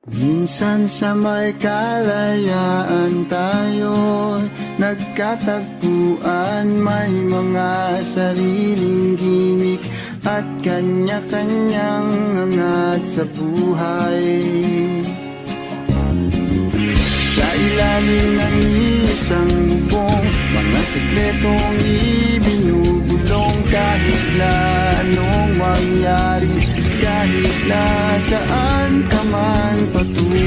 Minsan sa may kalayaan tayo'y nagkatagpuan, may mga sariling gimik at kanya-kanyang angat sa buhay. Sa ilalim ng isang bubong, mga sekretong ibinubulong, kahit na anong mangyari, kahit na saan ka man patungo.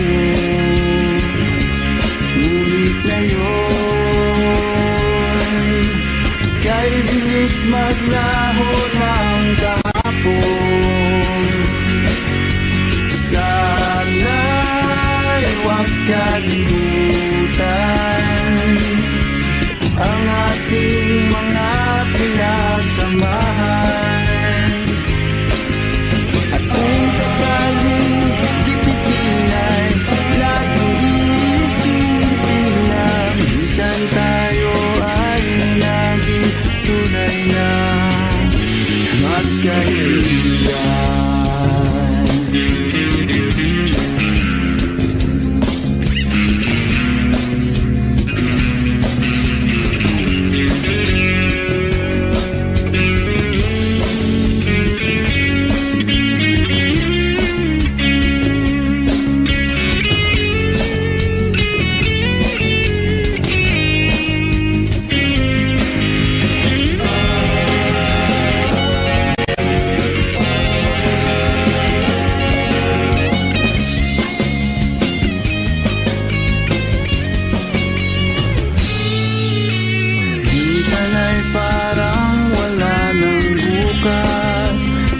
Ngunit ngayon, kay bilis maglaho ng kahapon. Sana'y huwag kalimutan ang ating mga pinagsamahan. At kung sakaling tipitin ay laging iisipin na minsan tayo ay naging tunay na magkaibigan.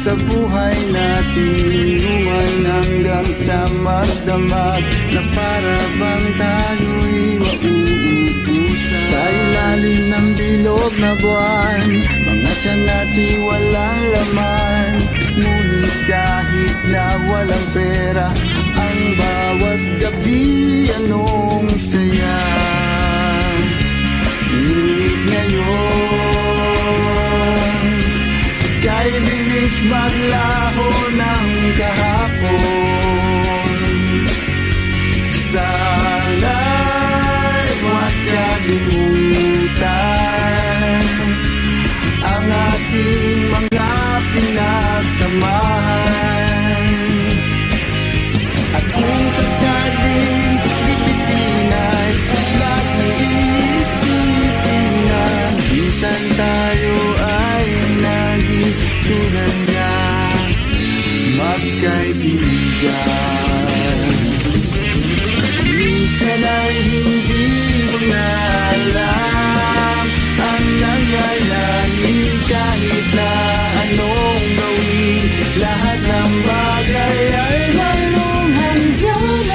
Sa buhay natin, luman hanggang sa magdamag, na para bang tayo'y mauubusan. Sa ilalim ng bilog na buwan, mga tiyan natin walang laman. Ngunit kahit na walang pera, ang bawat gabi anong saya. Ngunit ngayon, kay bilis maglaho ng kahapon. Sana'y huwag kalimutan ang ating mga pinagsamahan. At kung sakaling tipitin ay laging iisipin na minsan tayo ay naging tunay na magkaibigan. Minsan ay hindi mo na alam ang nangyayari, kahit na anong gawin, lahat ng bagay ay mayroong hangganan.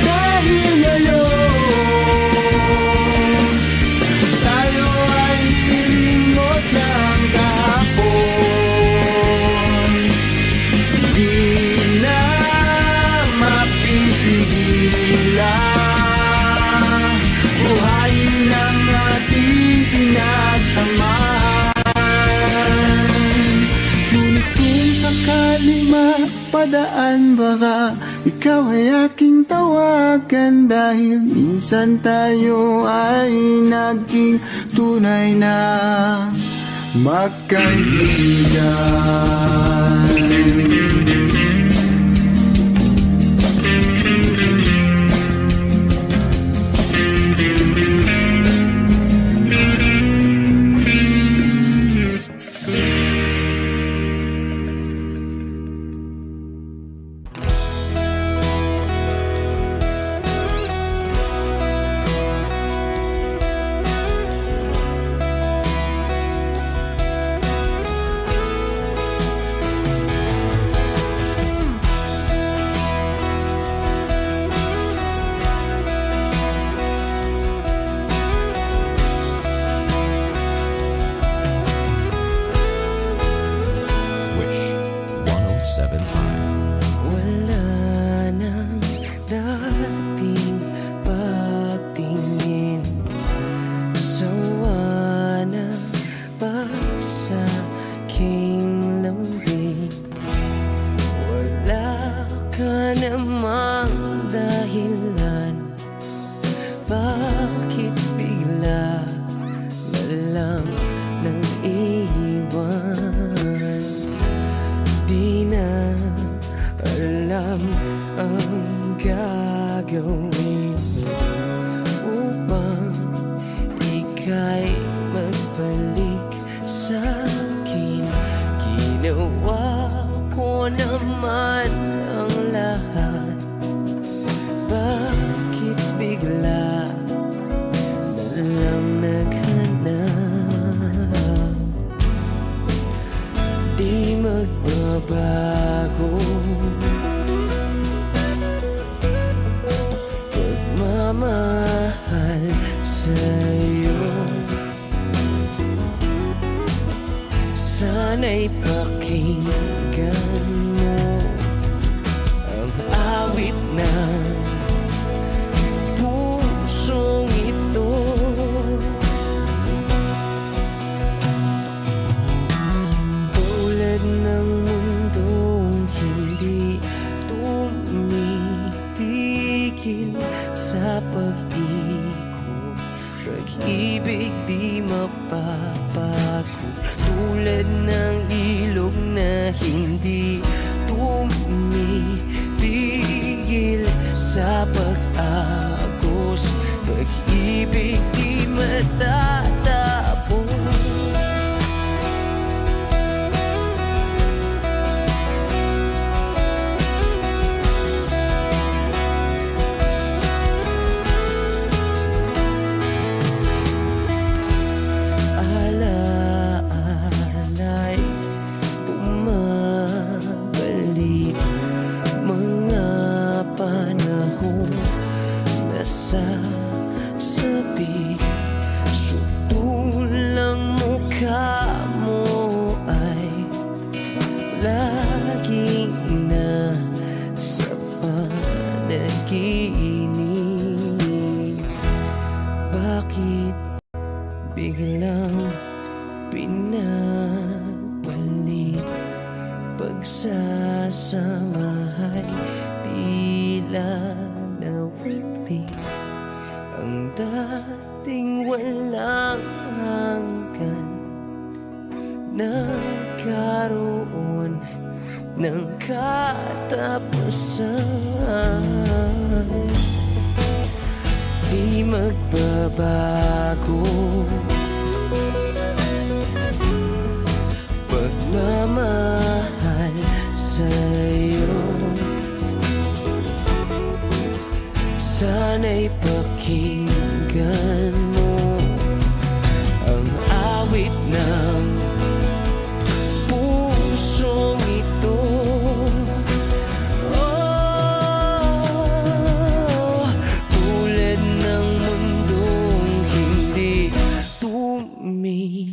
Dahil ngayon, tayo ay nilimot ng kahapon. Di na mapipigilan, buhayin ang ating pinagsamahan. Ngunit kung sakali mapadaan, baka ikaw ay aking tawagan, dahil minsan tayo ay naging tunay na magkaibigan. ka namang dahilan, bakit bigla na lang nang iwan? Di na alam ang gagawin upang ika'y magbalik sa'kin. Ginawa ko naman ang lahat, bakit bigla na lang naghanap? Di magbabago pagmamahal sa'yo. Sana'y pakinggan mo ang awit ng pusong ito. Tulad ng mundong hindi tumitigil sa pag-ikot, pag-ibig di mapapago. Tulad ng ilog na hindi tumitigil sa pag-agos, pag-ibig di matatapos. Sasabi, sutulang mukha mo ay lagi na sa panaginip. Bakit biglang pinabalik? Pagsasamahay tila nawagli, ang dating walang hanggan nagkaroon ng katapusan. Di magbabago pagmamahal sa'yo. Sana'y pakinggan mo ang awit ng pusong ito. Oh, tulad ng mundong hindi tumitigil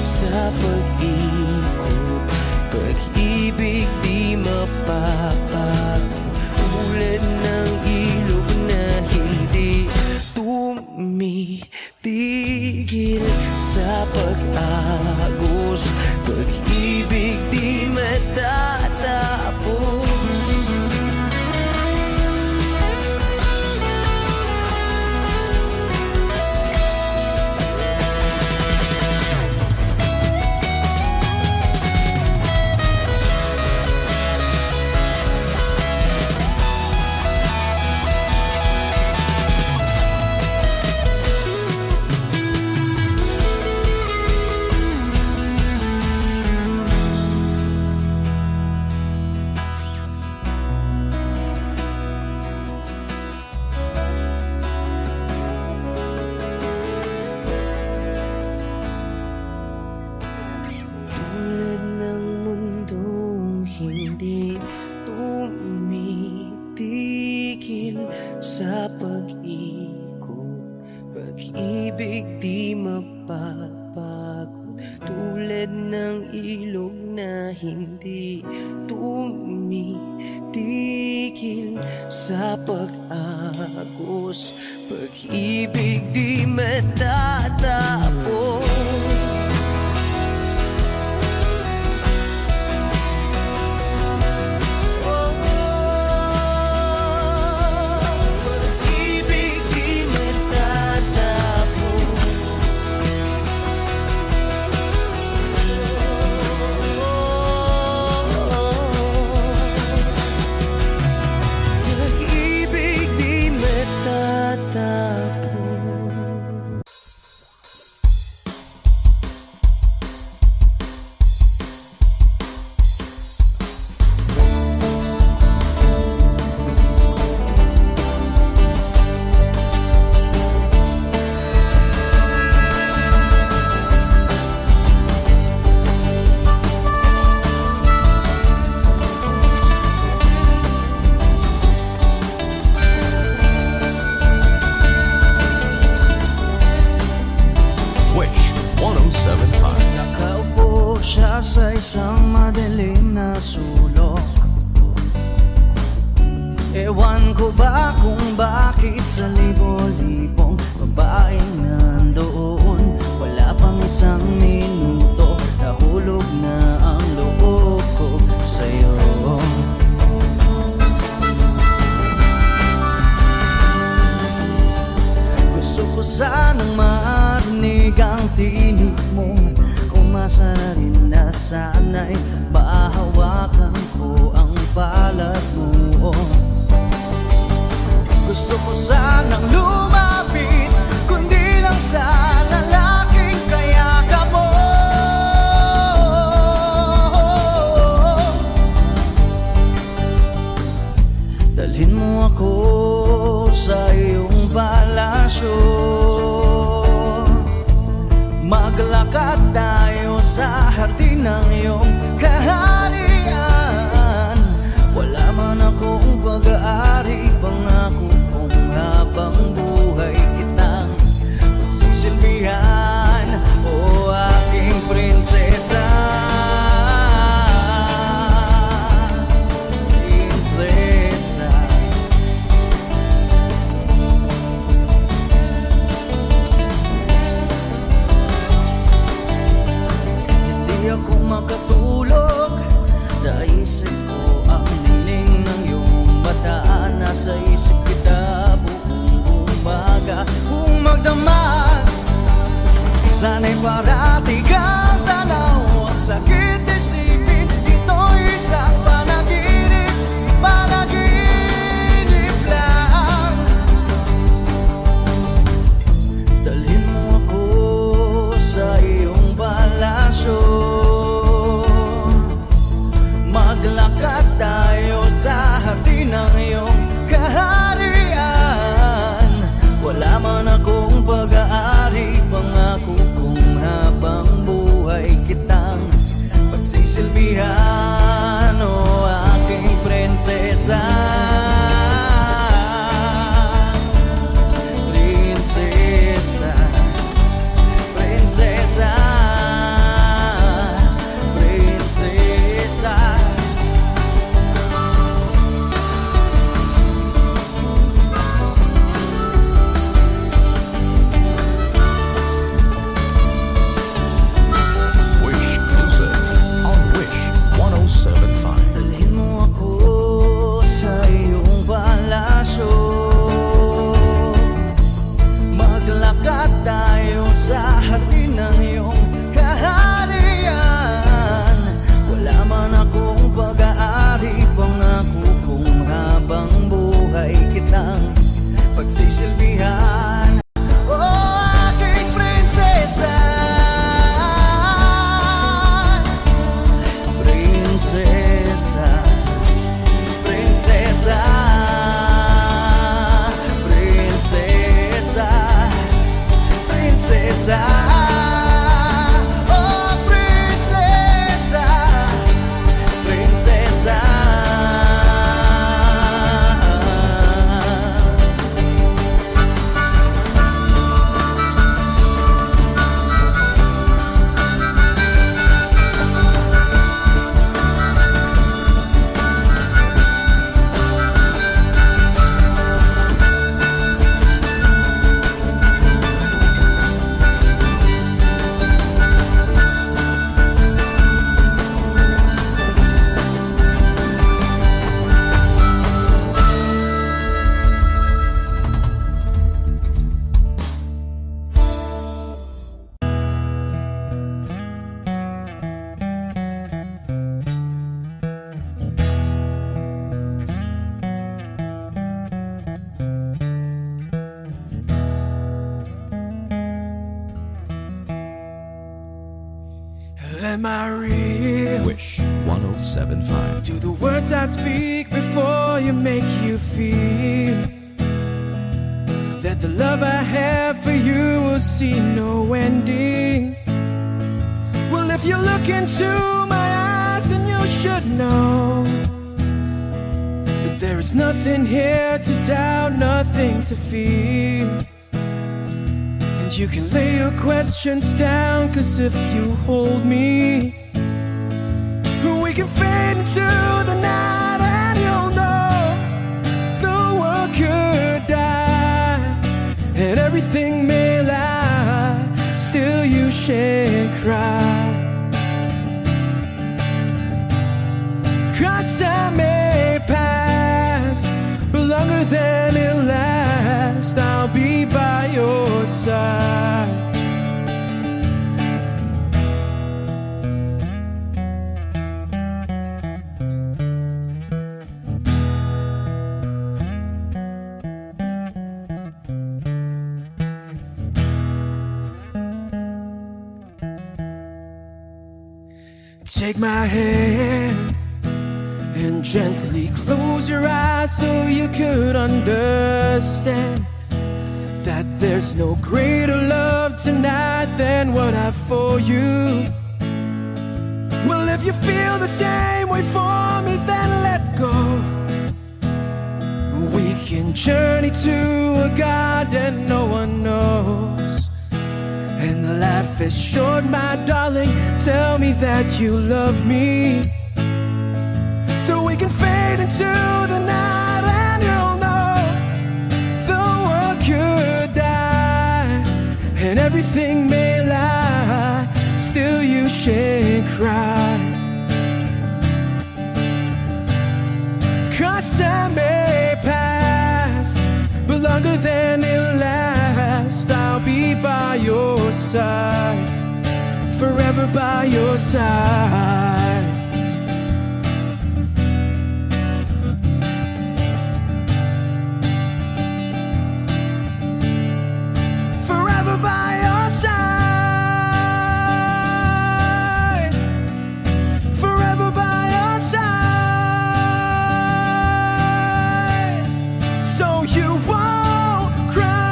sa pag-ikot, pag-ibig di mapapago. Tulad ng ilog na hindi tumitigil sa pag-agos, pag-ibig di matatapos. Hindi tumitigil sa pag-ikot, pag-ibig di mapapagod. Tulad ng ilog na hindi tumitigil sa pag-agos, pag-ibig di matatapos. Ewan ko ba kung bakit sa libo-libong babaeng nandoon, wala pang isang minuto, nahulog na ang loob ko sa'yo. Gusto ko sanang marinig ang tinig mo, umasa na rin na sana'y mahawakan ko ang balat mo. Gusto ko sanang lumapit, kundi lang sa lalaking kayakap mo. Dalhin mo ako sa iyong palasyo, maglakad tayo sa hardin ng iyong kaharian. Wala man akong pag-aari, pangako kong habang buhay kitang pagsisilbihan, o aking prinsesa. Prinsesa. Hindi ako makatulog, naisip ko ang niling ng iyong mata. Nasa isip kita buong umaga, kung magdamag sana'y parati kang tanaw. Ang sakit isipin, ito'y isang panaginip, panaginip lang. Dalhin mo ako sa iyong palasyo, maglakad tayo sa hardin ng iyong kaharian. Wala man akong pag-aari, pangako kong habang buhay kitang pagsisilbihan, o aking prinsesa. Prinsesa. Prinsesa. Prinsesa. Wish Music on Wish 107.5. Dalhin mo ako sa iyong palasyo, maglakad tayo sa hardin ng iyong kaharian. Wala man akong pag-aari, pangako kong habang buhay kitang pagsisilbihan, o aking prinsesa. Prinsesa. Prinsesa. Prinsesa. Prinsesa. Oh, prinsesa. Prinsesa. Am I real? Wish 107.5. Do the words I speak before you make you feel that the love I have for you will see no ending? Well, if you look into my eyes, then you should know that there is nothing here to doubt, nothing to feel. And you can lay your questions down, 'cause if you hold me, we can fade into the night, and you'll know take my hand and gently close your eyes so you could understand that there's no greater love tonight than what I have for you. Well, if you feel the same way for me, then let go. We can journey to a garden no one knows. And life is short, my darling. Tell me that you love me, so we can fade into the night, and you'll know the world could die and everything may lie, still you shan't cry. 'Cause time may pass, but longer than it lasts, I'll be by your side, forever by your side. Forever by your side, forever by your side, so you won't cry.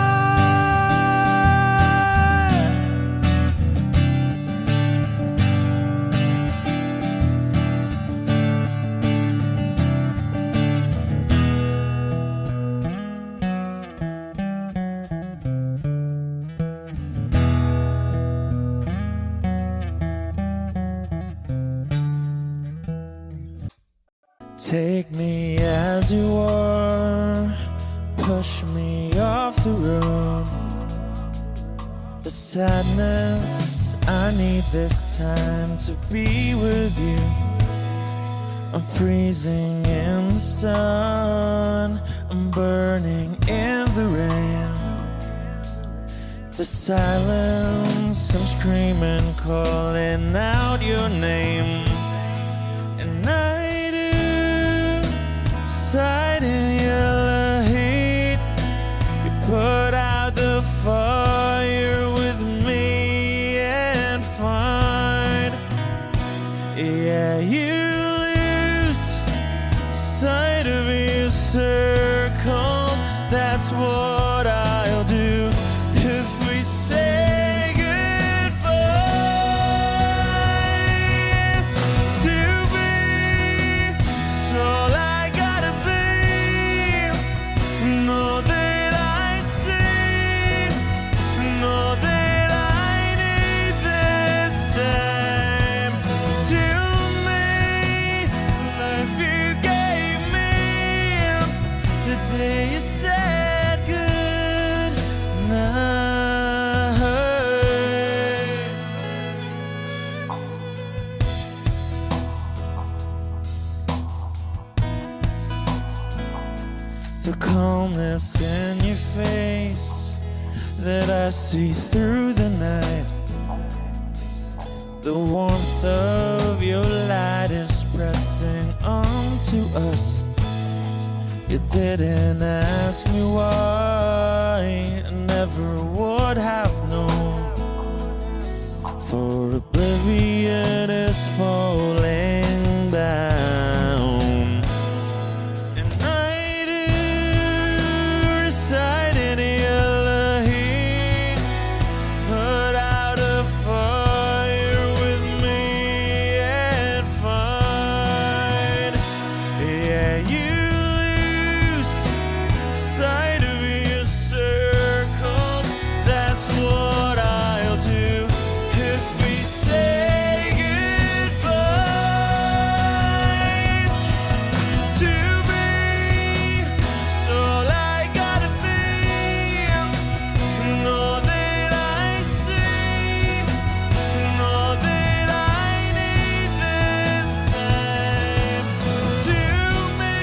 Take me as you are, push me off the road. The sadness, I need this time to be with you. I'm freezing in the sun, I'm burning in the rain. The silence, I'm screaming, calling out your name. And I inside in your heat, you put out the fire with me and find, yeah, you lose sight of your circles. That's what I'll do if we say goodbye. To be all I gotta be, know that I see, know that I need this time. To me, life you gave me the day you said good night. The calmness in your face that I see through the night, the warmth of your light is pressing onto us. You didn't ask me why, I never would have known, for oblivion is falling down. And I do reside in your heat, put out a fire with me and find, yeah, you lose sight of your circles. That's what I'll do if we say goodbye. To be all I gotta be, know that I see, know that I need this time. To me,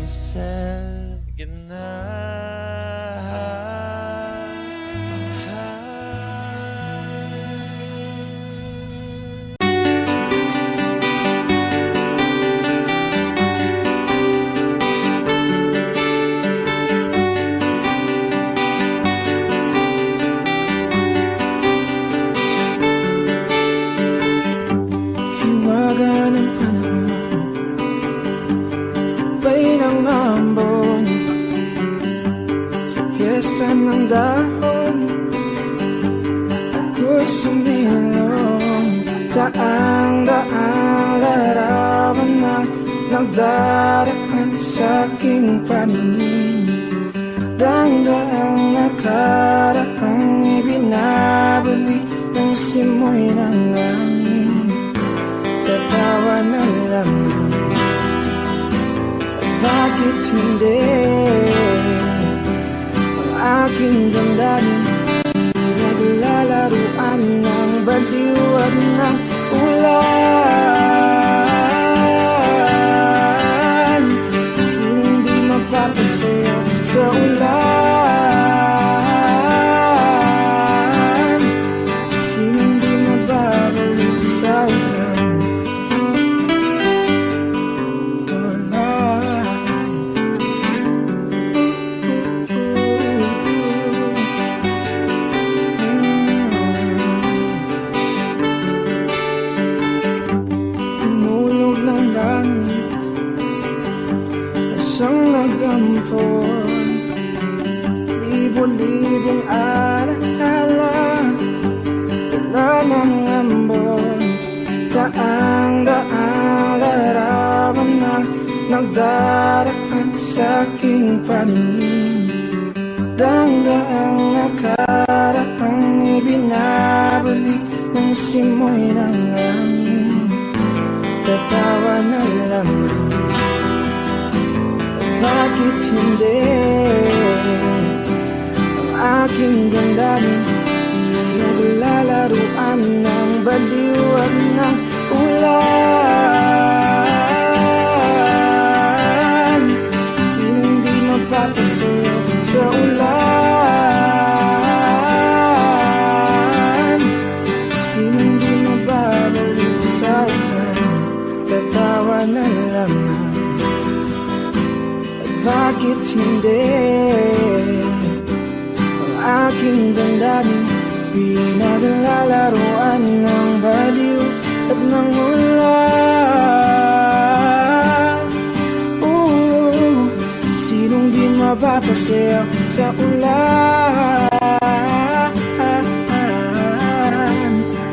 we said goodnight. Hiwaga ng panahon, bay ng ambon, sa piyesta ng dahon, ako'y sumilong. Daang-daang larawan na nagdaraan sa aking paningin. Daang-daang nakaraang ibinabalik ng simoy ng langit. Tatawa na lamang, bakit hindi ang aking damdamin naglalaruan ng baliw at ng ulan? Sinong di mapapasaya sa ulan? Sinong di mababalik sa ulan? Umulog ng langit, isang nagampon, libo-libong alaala, wala ng ambon. Daang-daang larawan na nagdaraan sa aking paningin. Daang-daang nakaraang ibinabalik ng simoy ng langit. Tatawa na lamang, bakit hindi ang aking damdamin naglalaruan ng baliw at ng ulan? Sinong di mapapasaya sa ulan? Sinong di mababalik sa ulan? Tatawa na lamang, bakit hindi ang aking damdamin pinaglalaruan ng baliw at ng ulan? Sinong di mapapasaya sa ulan?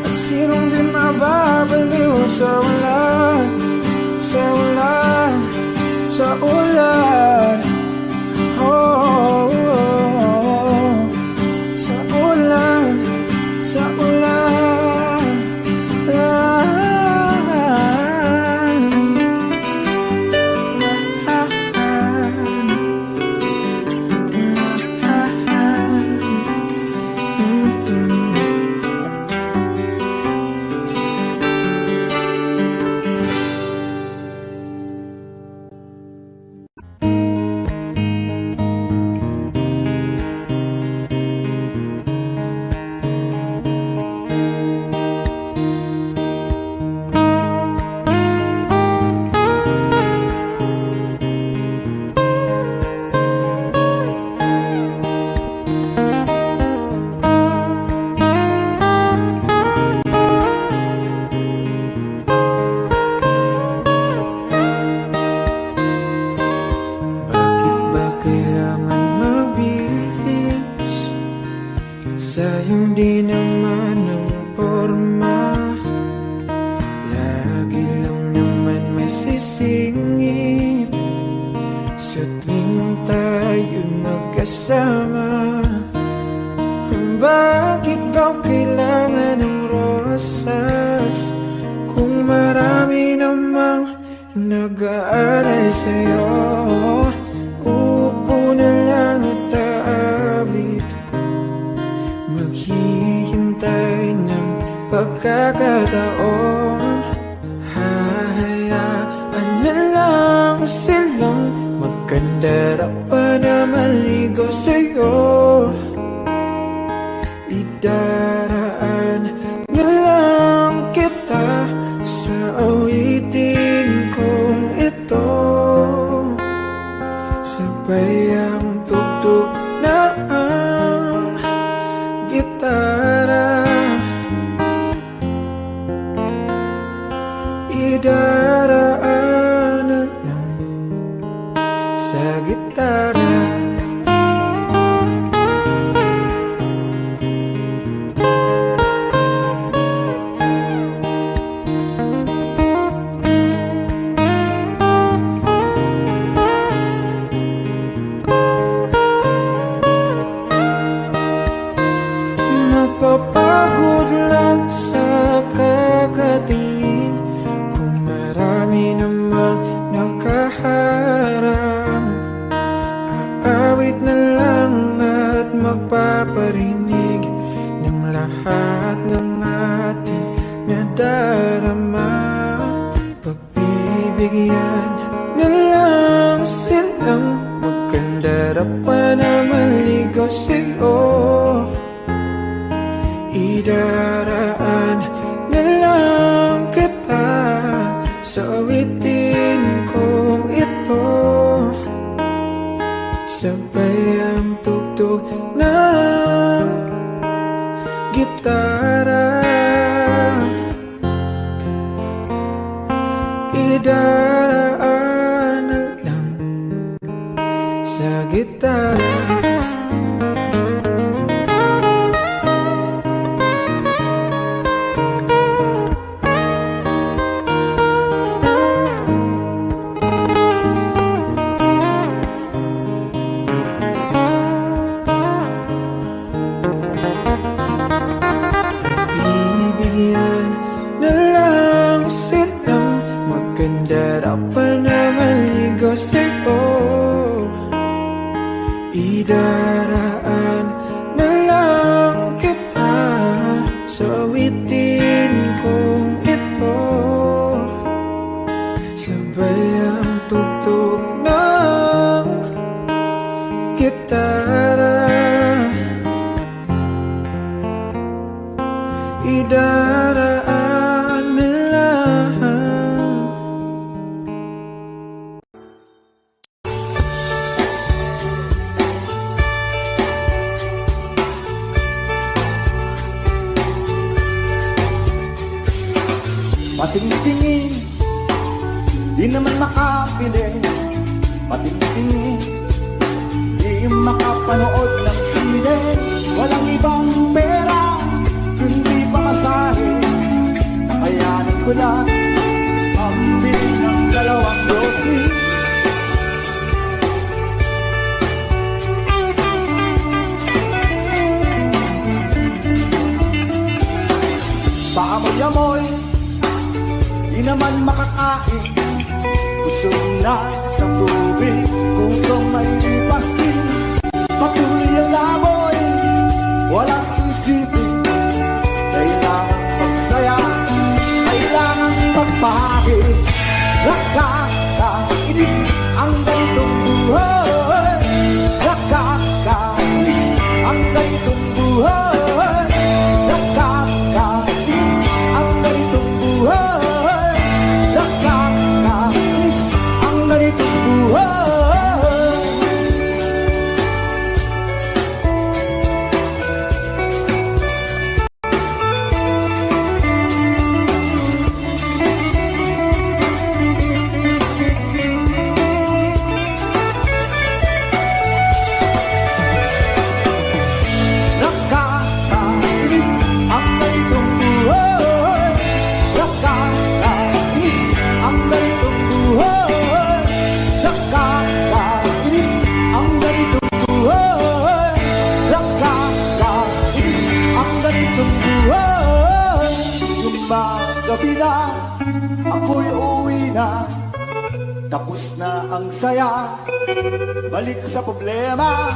At sinong di mababaliw sa ulan? Sa ulan, sa ulan, oh, sa ulan, sa ulan, sayang di naman ang porma, lagi lang naman may sisingit sa tuwing tayo magkasama. Bakit ba kailangan ng rosas kung marami namang nag-aalay sa'yo? Upo na lang at aawit, maghihintay ng pagkakataon. Hahayaan na lang silang Maganda pa na maligo sa'yo. Idaraan na lang kita sa awitin kong ito. Sabay ang tugtog na ang gitara. Idaraan na lang sa gitara. Mapapagod lang sa kakatingin kung marami namang nakaharang. Aawit na lang at magpaparinig ng lahat ng ating nadarama. Pagbibigyan na lang silang maganda pa na maligaw sa'yo. Idaraan na lang kita sa awitin kong ito. Sabay ang tugtog ng gitara. Idaraan na lang sa gitara. Bibigyan na lang silang maganda pa na maligaw sa'yo. Idaraan na lang kita sa awitin kong ito. Sabay ang tugtog ng gitara. Idaraan na lang. Patingtingin, di naman makapili. Patingtingin, di makapanood ng sine. Walang ibang pera, kundi pamasahe. Nakayanin ko lang ang bili ng 2 dosis. Paamoy-amoy, di naman makakain. Busog na sa tubig, kung may pastil. Patuloy ang laboy, walang isipin. Kailangan magsaya, kailangan magpahagi. Nakakainis ang ganitong buhay. Nakakainis ang ganitong buhay. Nakakainis ang ganitong buhay. Nakakainis ang ganitong buhay. Gabi na, ako'y uwi na. Tapos na ang saya, balik sa problema.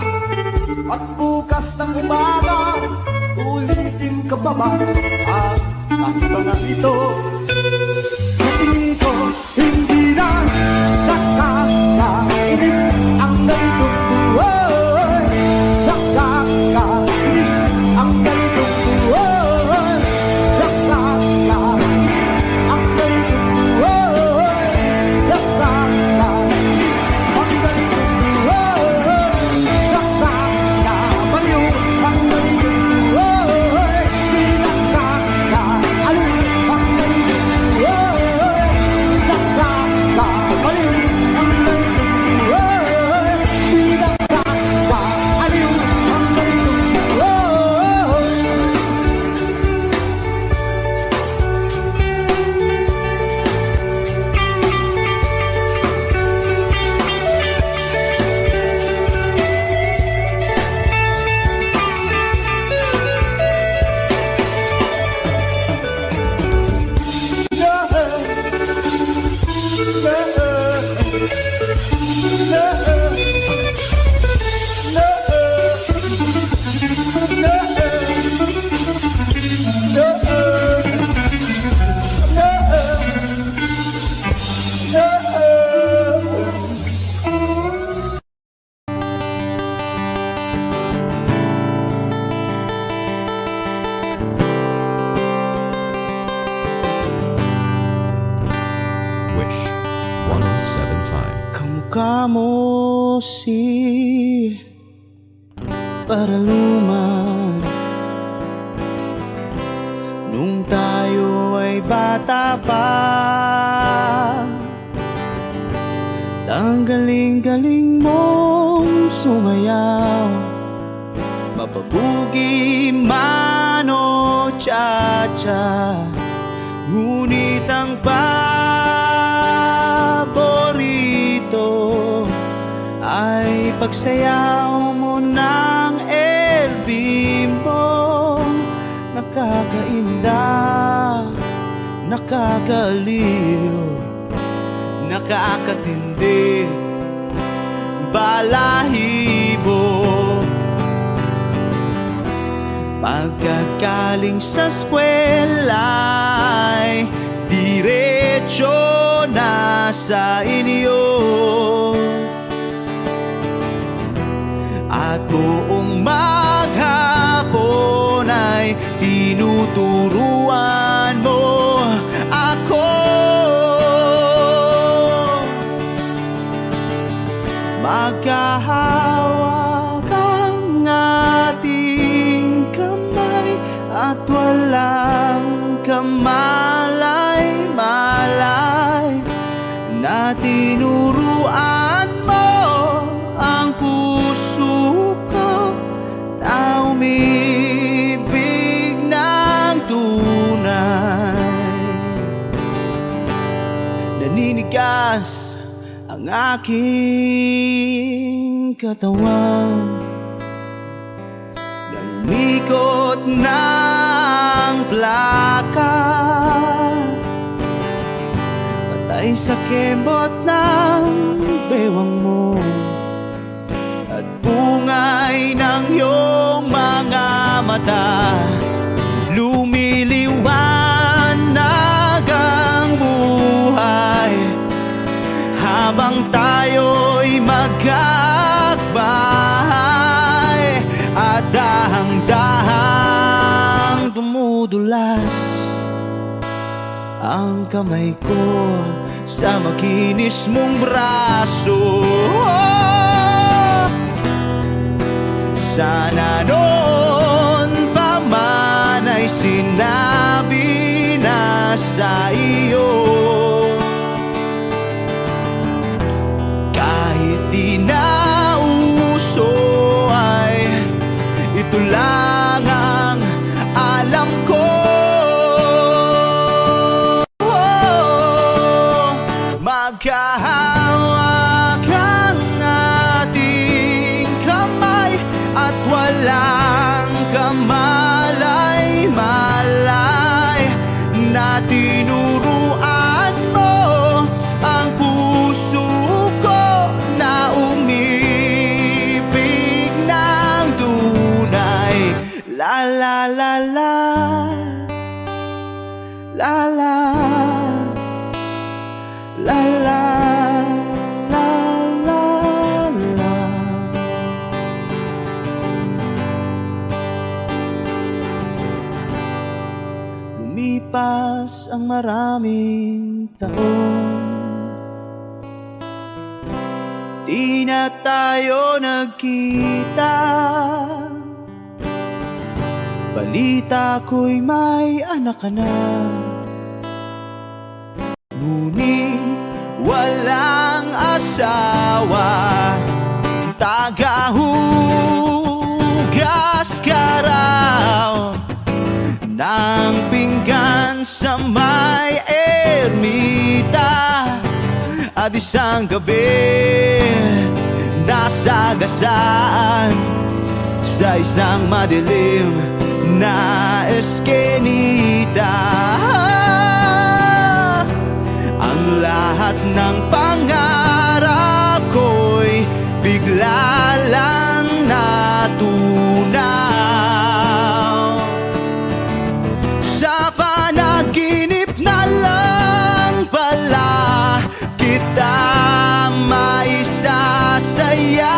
At bukas ng umaga, ulitin ka pa ba ang mga ito? Sa tingin ko, hindi na nakakainis mo si Paraluman nung tayo ay bata pa. Ang galing-galing mong sumayaw, mapabugi man o cha-cha. Ngunit ang paborito ay pagsayaw mo ng El Bimbo. Nakakainda, nakakaliw, nakakatindi, balahibo. Pagkagaling sa eskwela'y diretso na sa inyo, at buong maghapon ay tinuturuan mo ako. Magkahawak ang ating kamay at walang kamalay-malay, na tinuruan mo ang puso ko na umibig ng tunay. Naninigas ang aking katawan, nanikot ng plaka, patay sa kembot ng bewang mo at bungay ng iyong mga mata. Lumiliwanag ang buhay habang tayo'y magkakbahay, at dahang-dahang dumudulas ang kamay ko sa makinis mong braso. Sana noon pa man ay sinabi na sa iyo, kahit di na uso ay ito lang ang alam ko. Magkahawak ang ating kamay at walang kamalay-malay, na tinuruan mo ang puso ko na umibig ng tunay. La la la la, la la, la la, la la, la. Lumipas ang maraming taon, di na tayo nagkita. Balita ko'y may anak ka na, ngunit walang asawa. Tagahugas ka raw ng pinggan sa may ermita, at isang gabi nasagasaan sa isang madilim na eskenita. Ang lahat ng pangarap ko'y bigla lang natunaw. Sa panaginip na lang pala kita maisasayaw.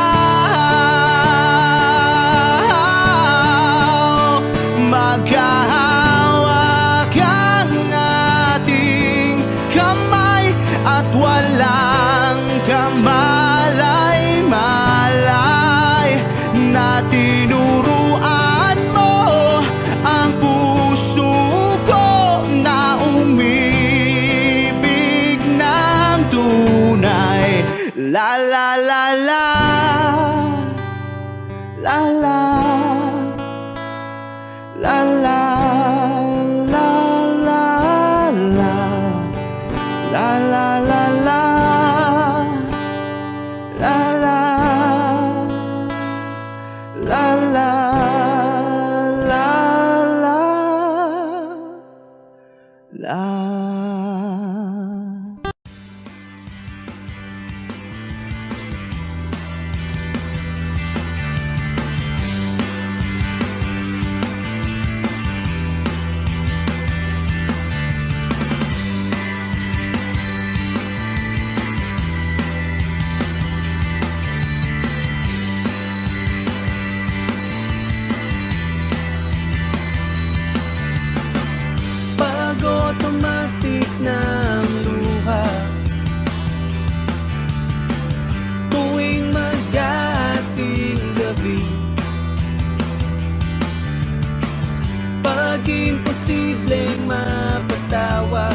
Magkahawak ang ating kamay at walang kamalay. la la la la la la la la la la la la la la la la la la la. Pag automatic ng luha, tuwing mag-ating gabi, pag imposibleng mapatawa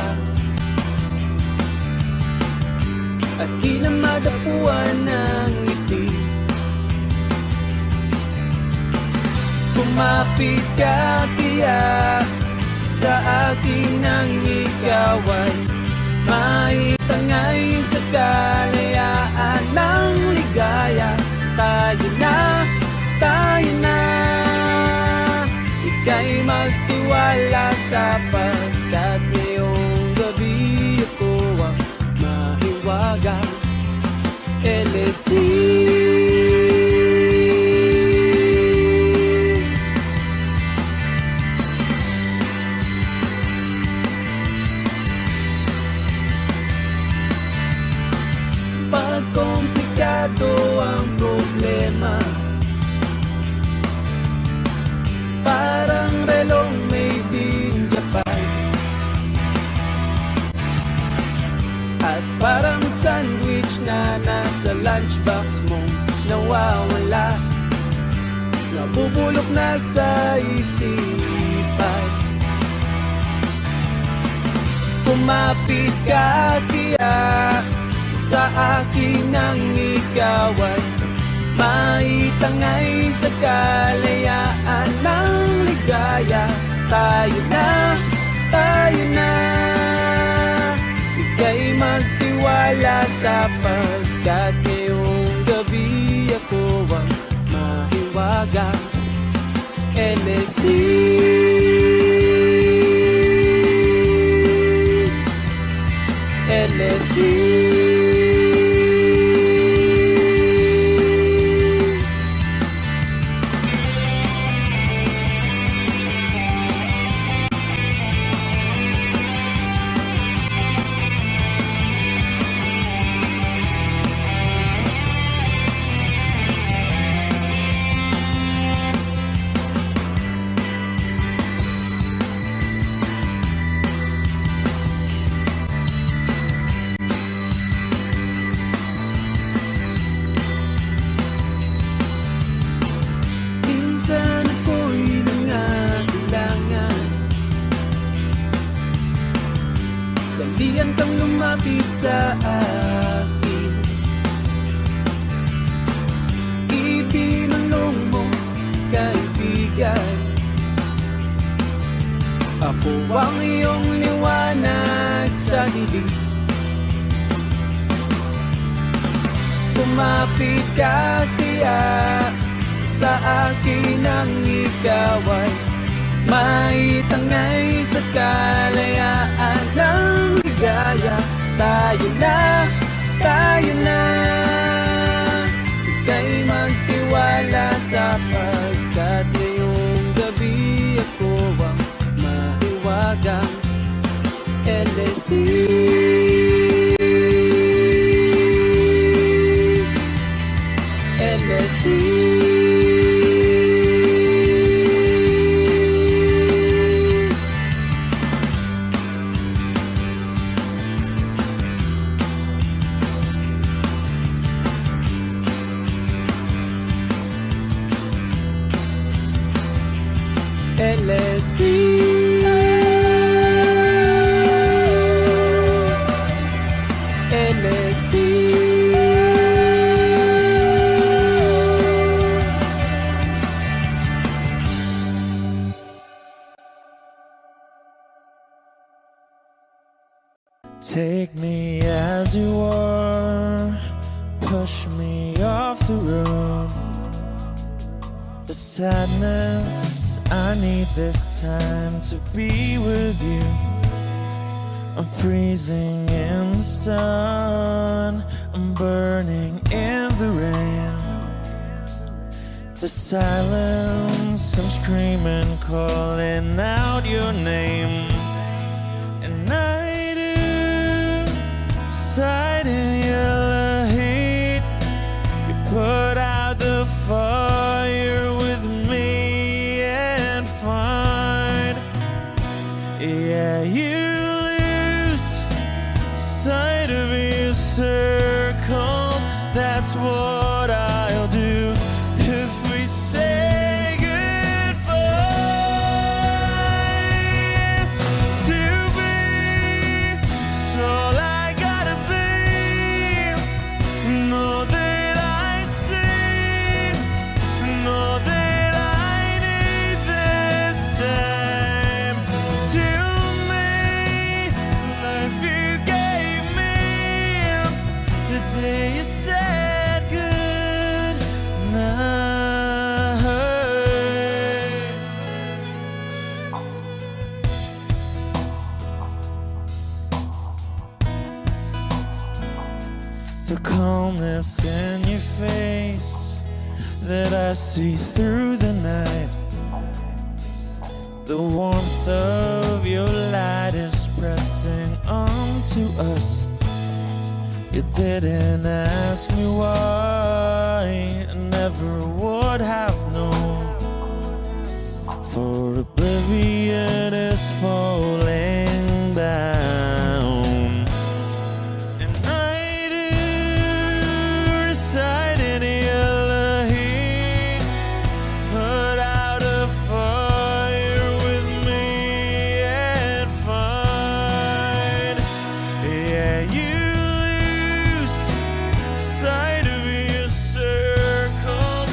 at di na madapuan ng ngiti, kumapit ka kaya sa akin ang ikaw ay maitangay sa kalayaan ng ligaya. Tayo na, ika'y magtiwala sapagkat ngayong gabi ako ang mahiwagang LSC. Pag komplikado ang problema, parang relong may binyapan, at parang sandwich na nasa lunchbox mo nawawala, nabubulok na sa isipan. Kumapit ka kaya sa akin ang ikaw ay maitangay sa kalayaan ng ligaya. Tayo na, ika'y magtiwala sapagkat ngayong gabi ako ang mahiwagang LSC. LSC. Minsan ako'y nangangailangan, dalian kang lumapit sa akin, ibinulong mo kaibigan. Ako ang iyong liwanag sa dilim. Kumapit ka kaya sa akin ang ikaw ay maitangay sa kalayaan ng ligaya. Tayo na, ika'y magtiwala sapagkat ngayong gabi ako ang mahiwagang LSC. LSC. LSC. LSC. Take me as you are, push me off the road. The sadness, I need this time to be with you. I'm freezing in the sun, I'm burning in the rain. The silence, I'm screaming, calling out your name. And I do sight in your heat. You put out the fire with me and find, yeah, you lose sight of your circles. That's what I'll do if we say goodbye. To be, it's all I gotta be. Know that I see, know that I need this time. To me, life you gave me the day you said good night. The calmness in your face that I see through the night. The warmth of your light is pressing onto us. You didn't ask me why, I never would have known. For oblivion is falling down. And I do recite in your heat. Put out a fire with me and find, yeah, you lose sight of your circles.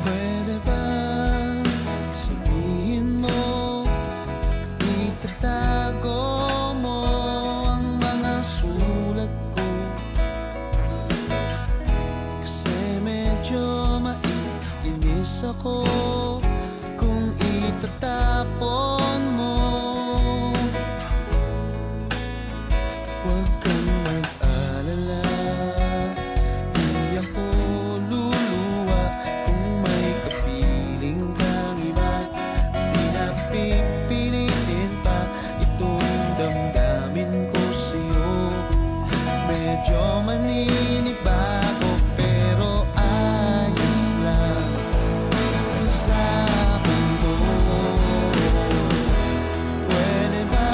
Pwede ba sabihin mo, itatago mo ang mga sulat ko? Kasi medyo maiinis ako kung itatapon mo. Huwag kang mag-alala, di ako luluwa kung may kapiling kang iba. Di na pipilitin pa itong damdamin ko sa'yo. Medyo maninibago pero ayos lang sa akin mo. Pwede ba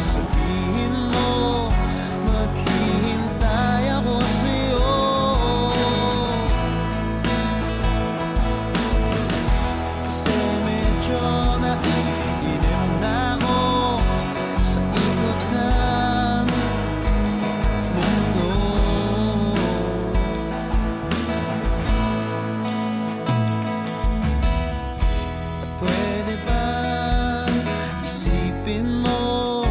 sabihin mo, maghihintay ako sa'yo? Kasi medyo naiinip na ako sa ikot ng mundo. At pwede ba isipin mo,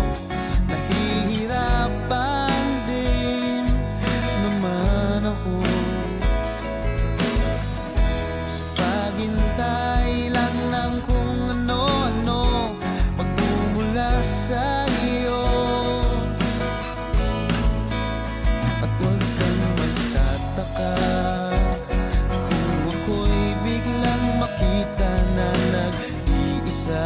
nahihirapan din naman ako sa paghintay lang ng kung ano-ano pagmumula sa iyo. At huwag kang magtataka kung ako'y biglang makita na nag-iisa,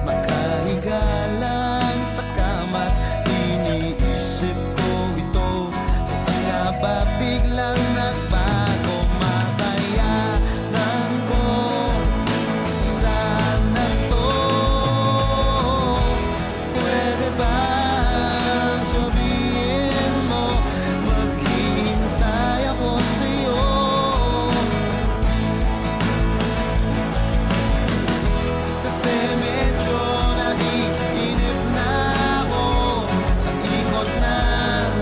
nakahiga lang sa kama't iniisip ko ito. Kung nga ba biglang nagbago, makayanan ko sana to. Pwede ba sabihin mo, maghihintay ako sa'yo? Kasi medyo naiinip na ako sa ikot ng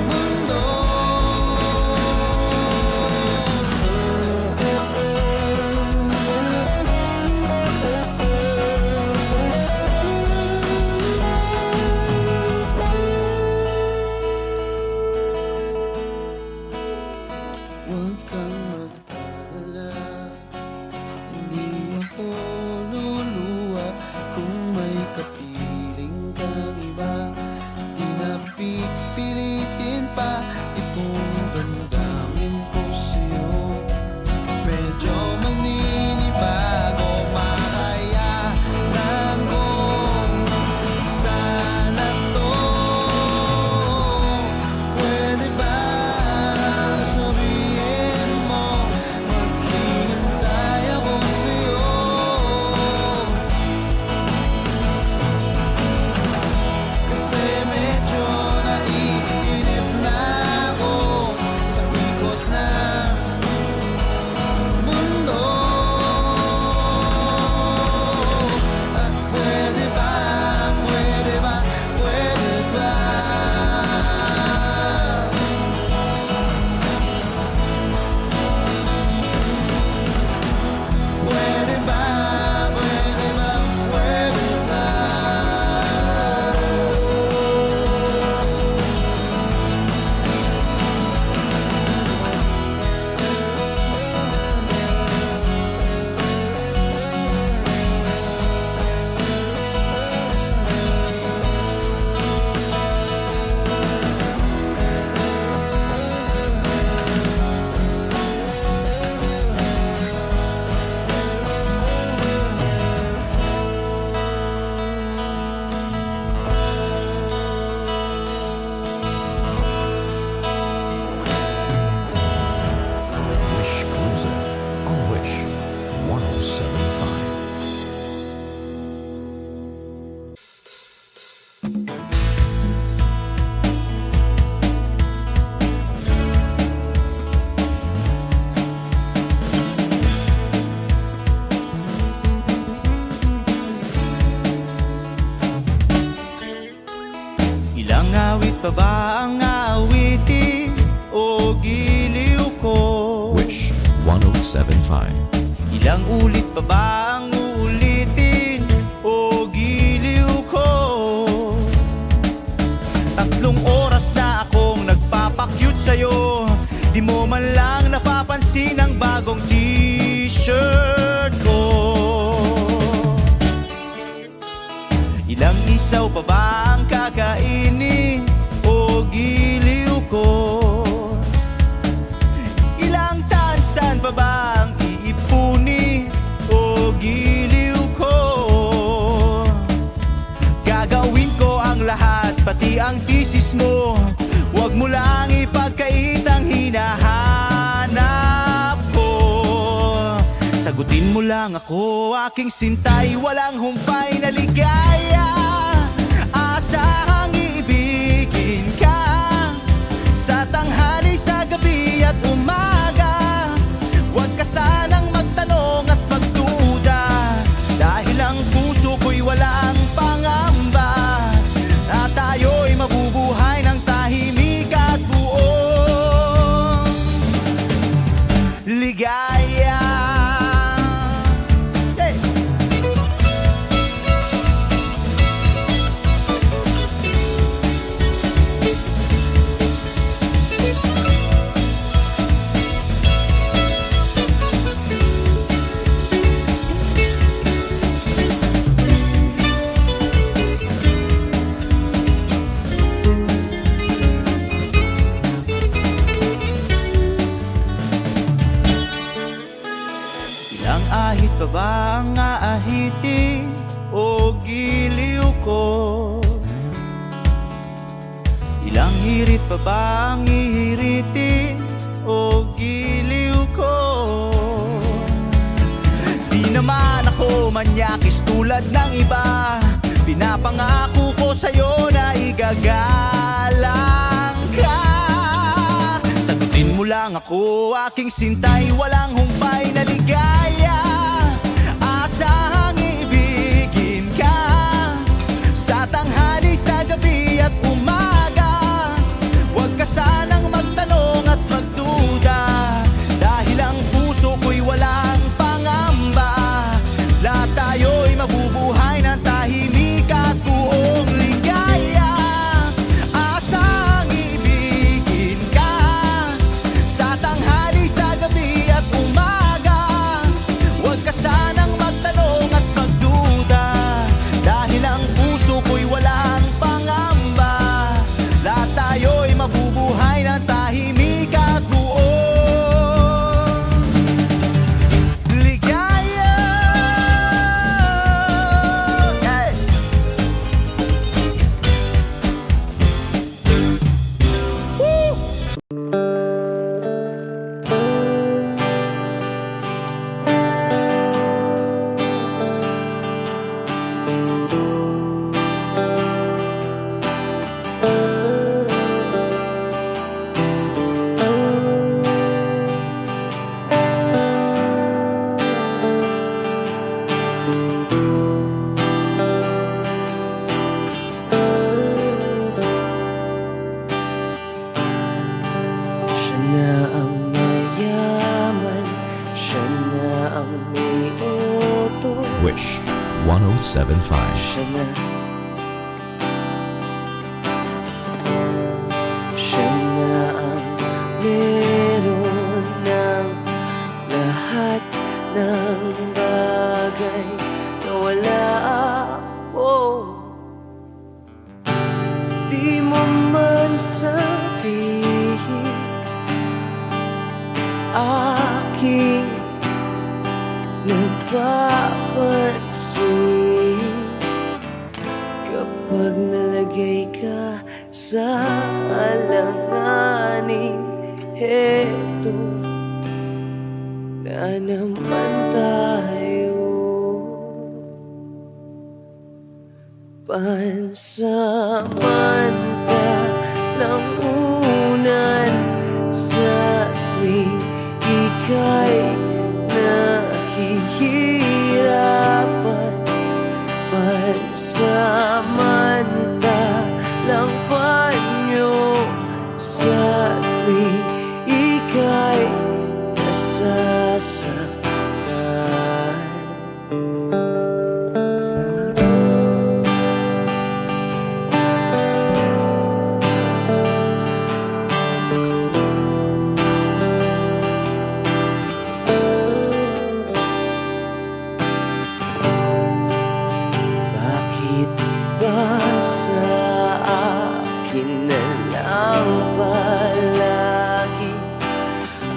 mundo. Huwag kang mag-alala, hindi ako luluwa kung may kapiling kang iba. Di na pipilitin pa itong damdamin ko sa'yo. Medyo maninibago, makayanan ko sana to. Pwede ba sabihin 1075. Ilang ulit pa ba ang uulitin o giliw ko? 3 oras na akong nagpapakyut sa'yo, di mo man lang napapansin ang bagong t-shirt ko. Ilang isaw pa ba ang kakainin o giliw ko? Ilang tansan pa ba ang iipuni o giliw ko? Gagawin ko ang lahat, pati ang thesis mo. Huwag mo lang ipagkait ang hinahanap ko. Sagutin mo lang ako, aking sintay, walang humpay na ligaya. Asahang iibigin ka sa tanghali, sa gabi at umaga. Huwag ka sanang magtanong at magduda, dahil ang puso ko'y walang pangamba na tayo'y mabubuhay ng tahimik at buong ligaya. Hey! Ilang ahit pa ba ang aahitin o giliw ko? Ilang hirit pa ba ang ihiritin o giliw ko? Di naman ako manyakis tulad ng iba, pinapangako ko sa'yo na igagalang ka. Sagutin mo lang ako, aking sintay, walang humpay na ligaya. Asahang iibigin ka sa tanghali, sa gabi at umaga. Huwag ka sanang magtanong at magduda, dahil ang puso ko'y walang pangamba. Lahat tayo'y mabubuhay ng tahimik at buong ligaya. Asahang iibigin ka sa tanghali, sa gabi at umaga. Huwag ka sanang magtanong at magduda, dahil ang puso ko'y walang pangamba. Lahat tayo'y mabubuhay ng tahimik at buong ligaya. Hey! Woo! Siya na ang mayaman, siya na ang may utos. Wish 1075. Siya na, siya na ang meron ng lahat ng bagay na wala ako. Di mo man sabihin, aking napapansin kapag nalagay ka sa alanganin. Heto na naman tayo, pansamantalang unan sa tuwing ika'y nahihirapan. Pansamantalang panyo sa tuwing ika'y nasasaktan. Bakit ba sa akin na lang palagi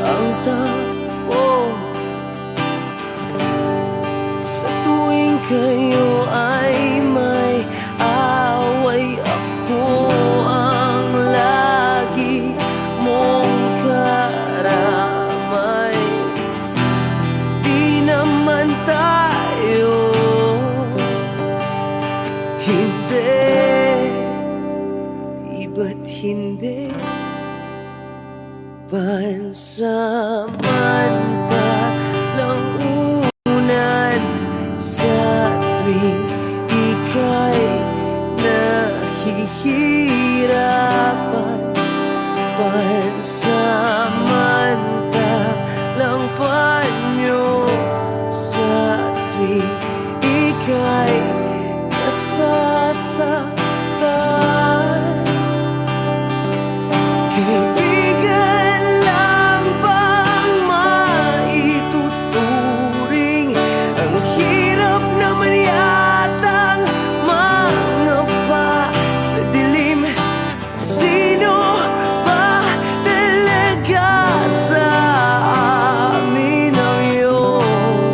ang tapo? Sa tuwing kayo ay may away, ako ang lagi mong karamay. Di naman tayo di ba't hindi? Pansamantalang unan sa tuwing ika'y nahihirapan. Pansamantalang panyo sa tuwing ika'y nasasaktan. Kaibigan lang bang maituturing? Ang hirap naman yatang mangapa sa dilim. Sino ba talaga sa amin ang iyong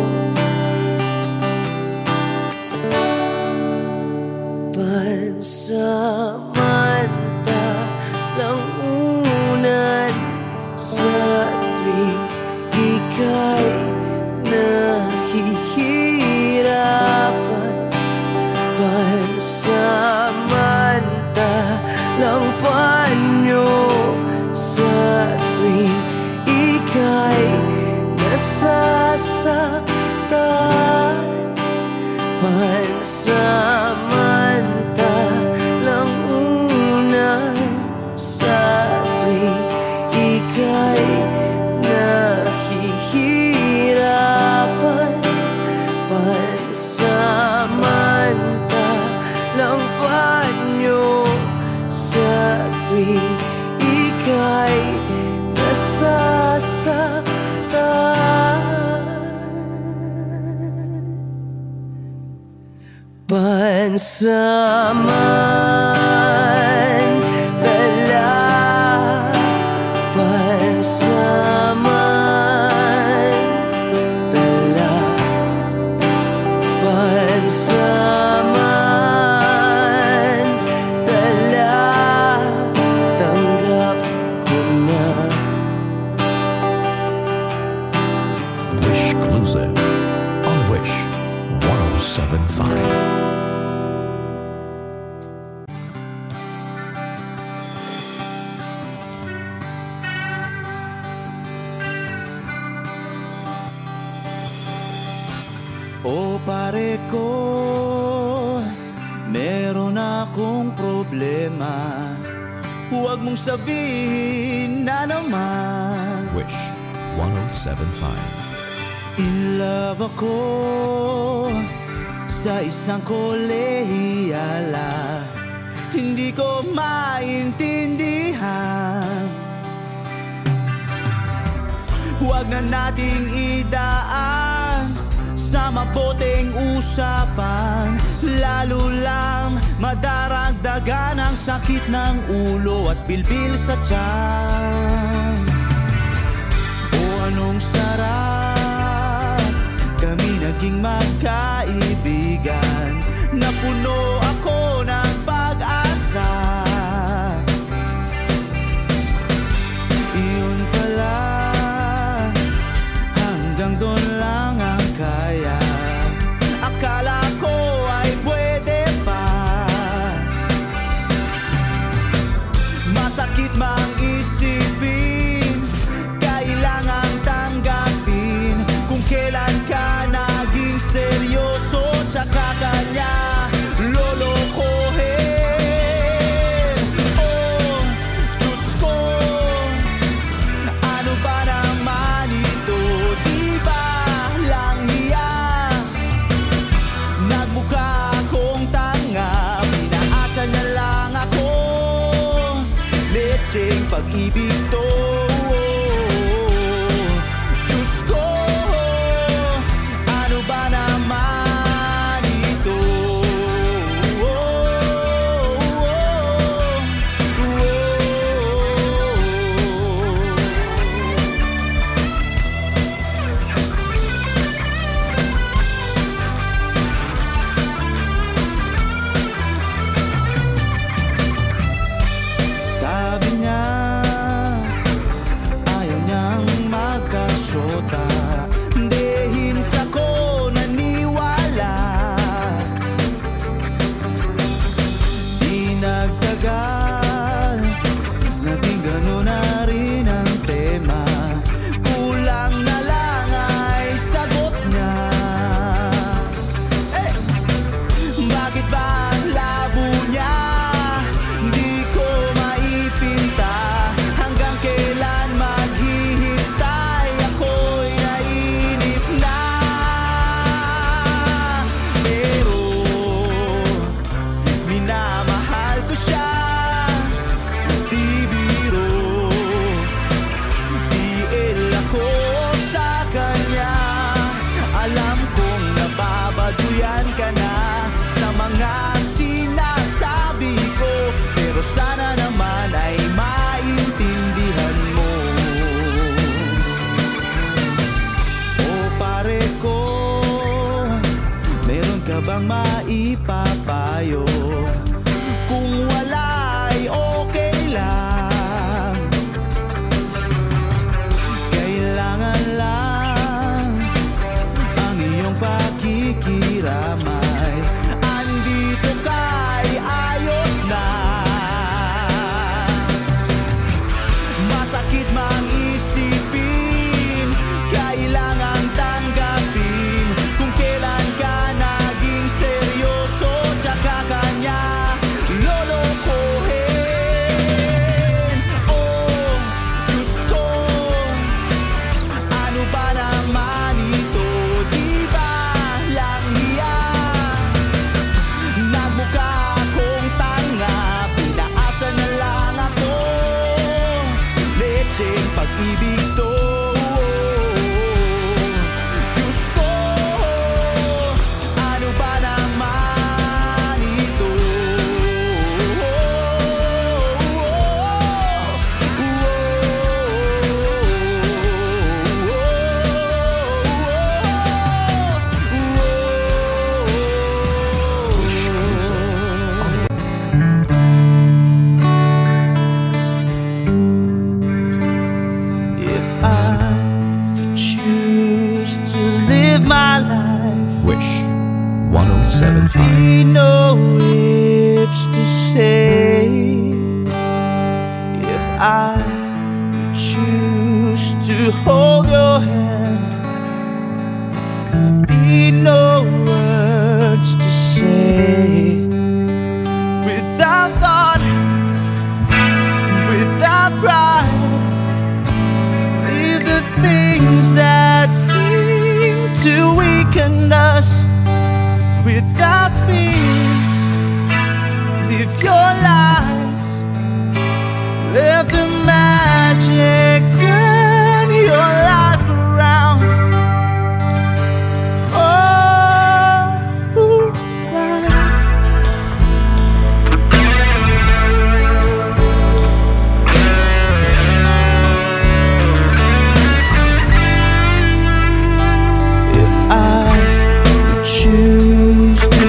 pansamantalang unan sa tuwing ika'y nahihirapan? Pansamantalang panyo sa tuwing ika'y nasasaktan. Pansamantalang unan sa tuwing ika'y nahihirapan. Pansamantalang panyo sa tuwing ika'y nasasaktan. Pansamantala, pansamantala, pansamantala, tanggap ko na. Wish Exclusive on Wish 107.5. O pare ko, meron akong problema. Huwag mong sabihin na naman. Wish 107.5. In love ako sa isang kolehiyala. Hindi ko maintindihan. Huwag na nating idaan sa maboteng usapan, lalo lang madaragdagan ang sakit ng ulo at bilbil sa tiyan. O anong sarap kami naging magkaibigan, na puno ako ng pag-asa. Iyon pala, hanggang doon lang ang kaya. Akala ko ay pwede pa. Masakit mang isipin pag-ibig to. Diyos ko, ano ba naman ito? Sabi niya, ayaw niyang magkasyota. Dahil sa ko naniwala. Di nagtagal, naging gano'n na rin ang tema. Kulang na lang ay sagot niya. Bakit ba ang labo niya? Di ko maipinta. Hanggang kailan maghihintay? Ako'y nainip na. Pero minamahal ko siya. Di biro, di ako sa kanya. Alam kong nababaduyan ka na sa mga sinasabi ko, pero sana naman ay maintindihan mo. O pare ko, meron ka bang maipapayo? Kung wala ay okay lang. Kailangan lang ang iyong pakikiramay. Andito ka'y ayos na. Masakit mang isipin, kailangan tanggapin. Kung kailan ka naging seryoso, tsaka kanya lolokohin. Oh, Diyos ko, ano ba naman ito? Di ba lang hiya? Nagmukha akong tanga, pinaasa na lang ako. Lecheng pag-ibig to. Diyos ko, ano ba naman ito? If I choose to live my life, Wish 1075. be no ifs to say. If I choose to hold your hand, be no words to say. Without thought, without pride, leave the things that seem to weaken us. Without fear, live your lies. Let the magic turn your life around. Oh, life. If I choose to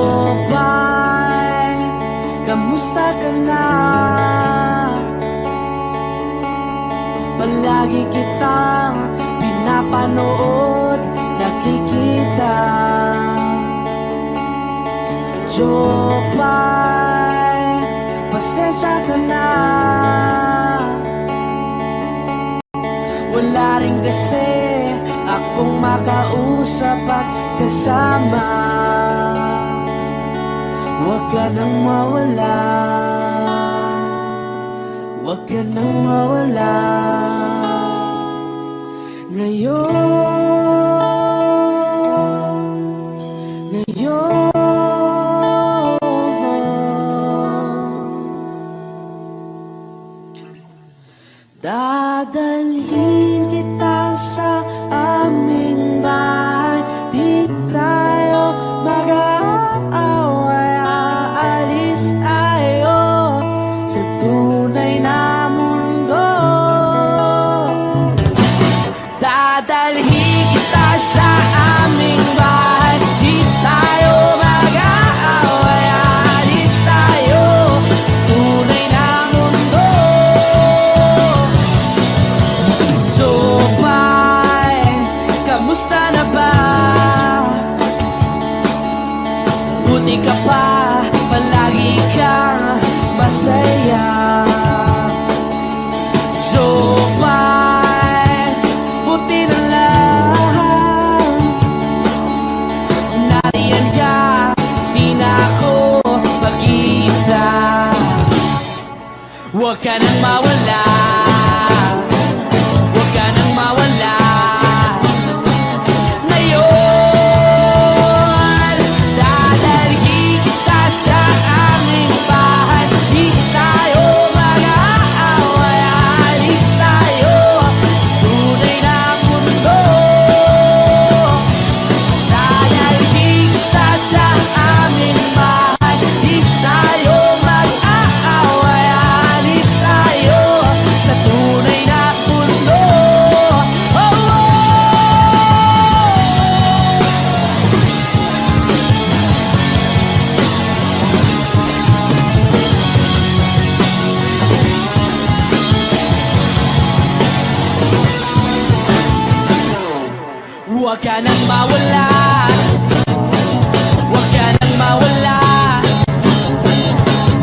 Jopay, kamusta ka na? Palagi kitang pinapanood, nakikita. Jopay, pasensya ka na. Wala rin kasi akong makausap at kasama. Huwag ka nang mawala, huwag ka nang mawala. Ngayon dadalhin kita sa aming bahay. Di tayo mag-aaway, aalis tayo sa tunay na mundo. Dadalhin kita sa aming bahay. Di tayo mag-aaway, aalis tayo tunay na mundo. Jopay, kamusta na ba? Buti ka pa, palagi kang masaya. Jopay, buti na lang nariyan ka, di na ako mag-iisa. Huwag ka nang mawala, huwag ka nang mawala. Ngayon, dadalhin kita sa aming bahay. Di tayo mag-aaway, aalis tayo tunay na mundo. Dadalhin kita sa aming bahay. Di tayo mag-aaway, aalis tayo sa tunay na mundo. Oh, oh. Huwag ka nang mawala, huwag ka nang mawala,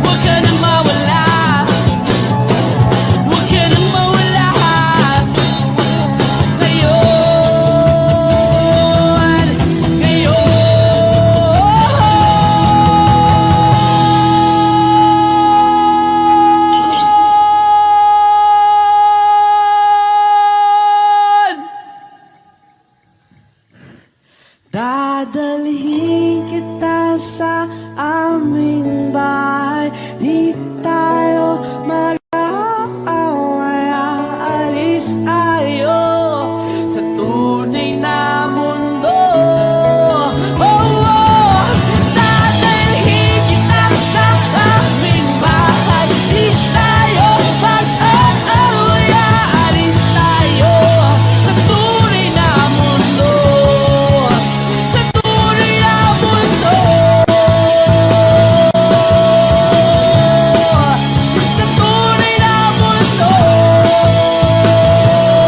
huwag ka nang mawala, huwag ka nang mawala. Ngayon, dadalhin kita sa aming bahay. Di tayo mag-aaway, aalis tayo sa tunay na mundo. Oh, oh. Dadalhin kita sa aming bahay. Di tayo mag-aaway, aalis tayo sa tunay na mundo. Sa tunay na mundo. Sa tunay na mundo.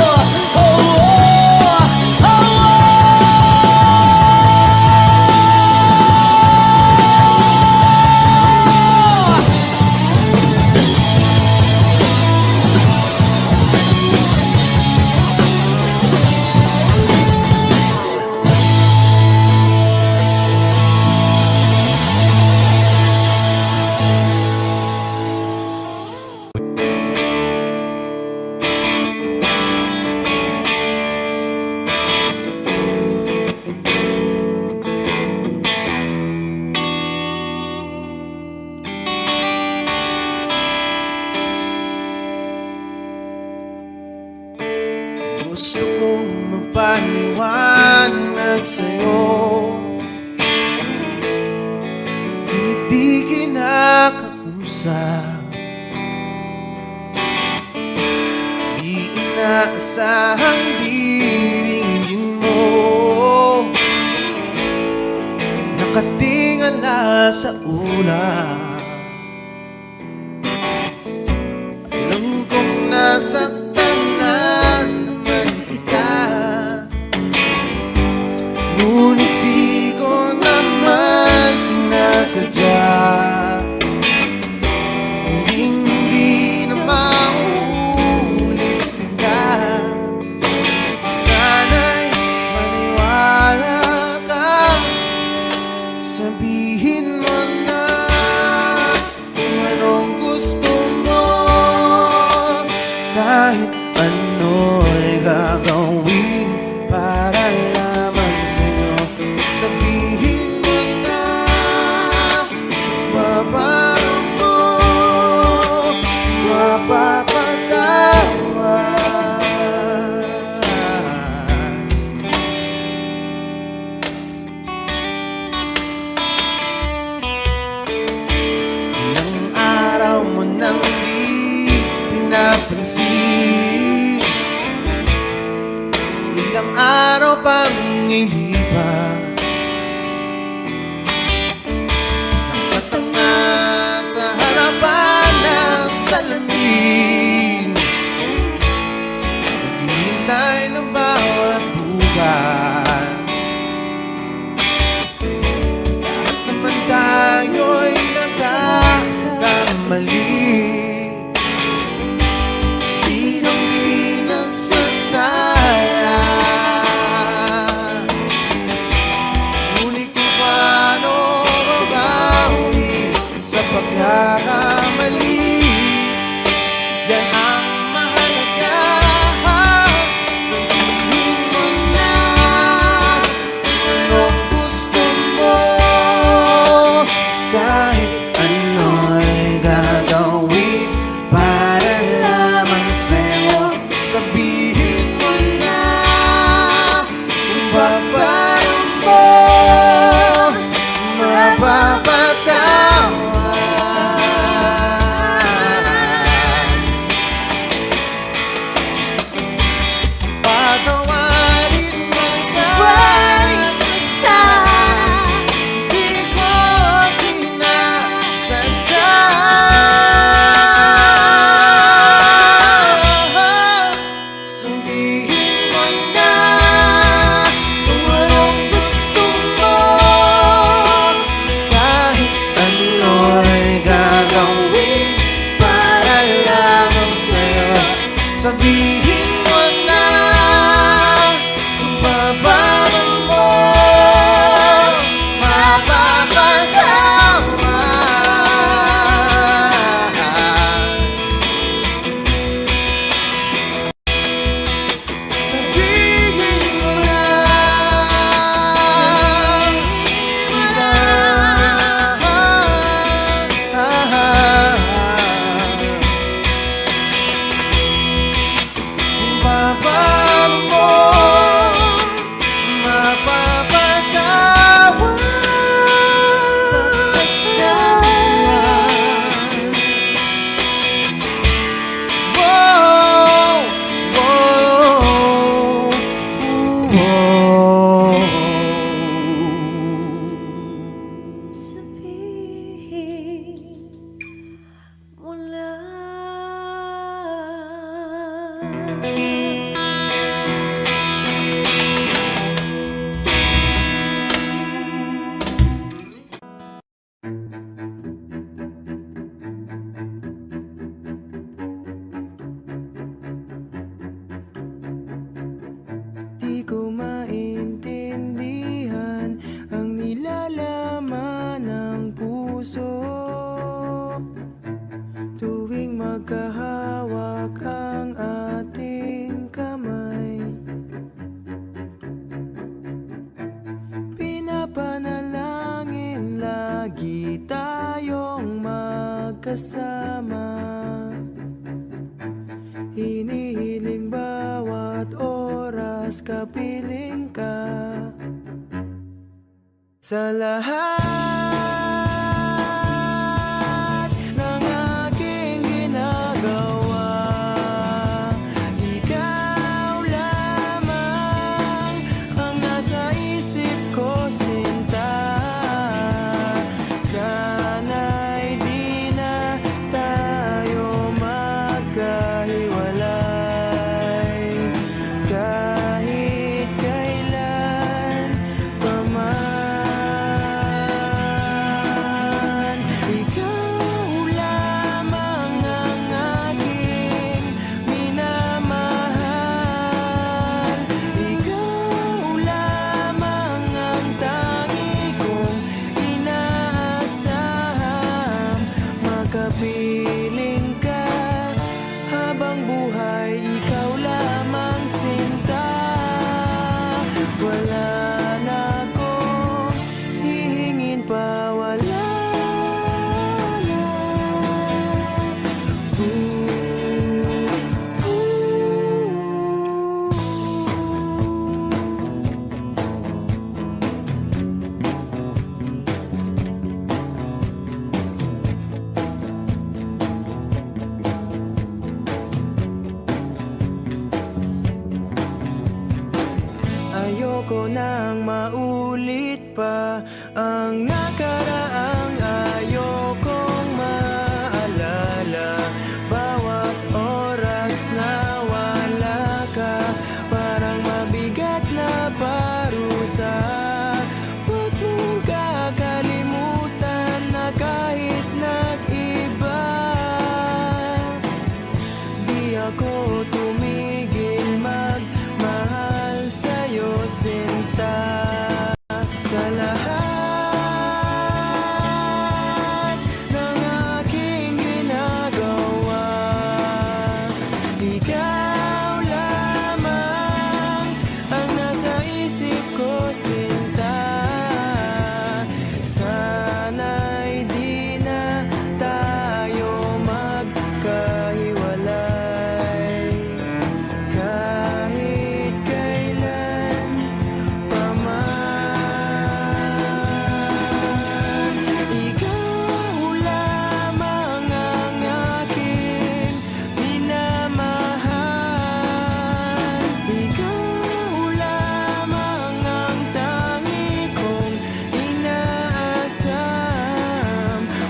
Oh, oh, oh, Gusto kong magpaliwanag sa'yo, ngunit di kinakausap. Di inaasahang diringgin mo, nakatingal nawala sa una. Alam kong nasaktan na naman kita, ngunit di ko naman sinasadya. Hindi na mauulit sila. Sana'y maniwala ka, sabihin mo na kung anong gusto mo. Kahit ano'y gagawin para lamang sa'yo. Sabihin mo na mababago mo, mapapatawa. Ilang araw mo nang di pinapansin, ilang araw pang ilipas, nakatanga sa harapan ng salamin, naghihintay ng bawat bukas. Lahat naman tayo'y nagkakamali, sinong di nagsasala. Ngunit kung paano mabawi sa pagkakamali, yan ang mahalaga. Sabihin mo na kung anong gusto mo, kahit ano'y gagawin para lamang sa'yo. Sabihin mo na kung paano mo mapapatawa. Patawarin mo sa di ko sinasadya. Sabihin mo na kung anong gusto mo, kahit ano'y gagawin para lamang sa'yo. Sabihin mo na kung paano mo mapapatawa. Sabihin mo na sila. Kung paano mo mapapatawa. Whoa, whoa, whoa. Sabihin mo lang. Di ko maintindihan ang nilalaman ng puso tuwing magkahawak ang ating kamay. Pinapanalangin lagi tayong magkasama, hinihiling bawat oras kapiling ka. Sa lahat ng aking ginagawa, ikaw lamang ang nasa isip ko, sinta. pa ang nakaraang ayokong maalala. Bawat oras na wala ka, parang mabigat na parusa. Huwag mong kakalimutan na kahit nag-iba, di ako tumigil magmahal sa'yo, sinta. Sa lahat ng aking ginagawa, ikaw lamang ang nasa isip ko, sinta. Sana'y di na tayo magkahiwalay kahit kailan pa man. Ikaw lamang ang aking minamahal. Ikaw lamang ang tangi kong inaasam.